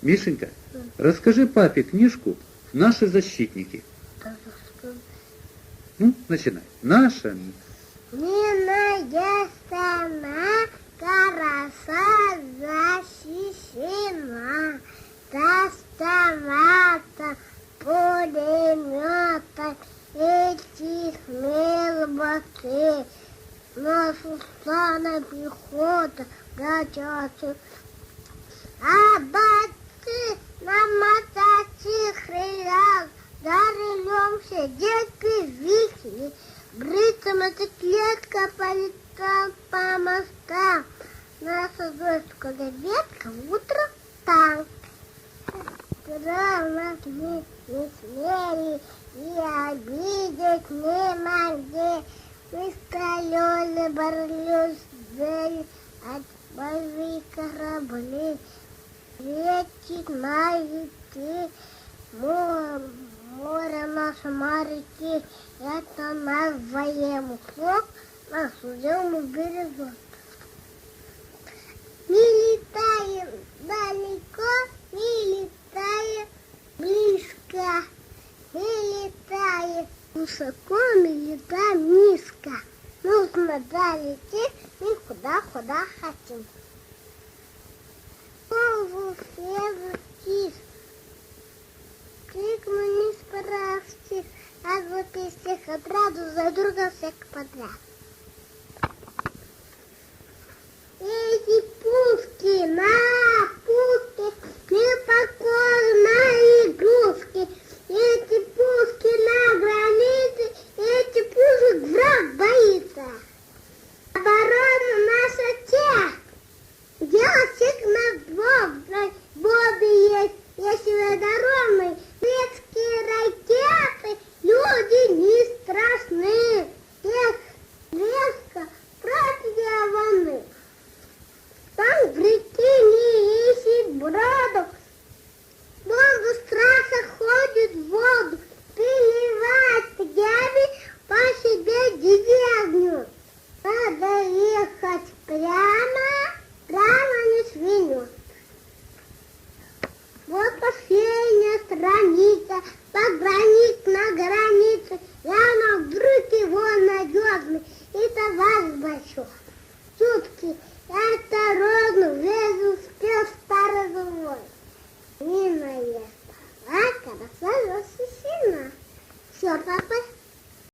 Мишенька, расскажи папе книжку «Наши защитники». Ну, начинай. Наша. Миная страна хорошо защищена. Автомата, пулемета, эти мелбаки. Наша страна пехота готовится. А баты на мотоциклах, за рулем детки вихли. Брится мотоциклетка полетала по мостам. Наша дочка ветка утром танк. Нас не смели и обидеть не могли. Мы скалены боролись от боевых кораблей. Ветчик на реке, море наши моряки. Это наш военный флот, наш судебный горизонт. Не летаем далеко, не летаем близко. Не летаем высоко, не летаем низко. Нужно долететь и куда хотим. Голову все птиц, крик мы не справьте, а вот из всех отраду за друга всех подряд. Эти пушки на пушки, не похожи на игрушки. Эти пушки на границе, эти пушек враг боится. Оборона наша те, дело всех нас Бог есть, если водоровные, детские ракеты, люди не страшны. Резко против войны. Там в реке не ищет бродов. Бомба страха ходит в воду, переливает яви по себе деревню. Надо ехать прямо не свинет. Вот последняя страница, пограничник на границе. Я на вдруг его надежный и товарищ большой.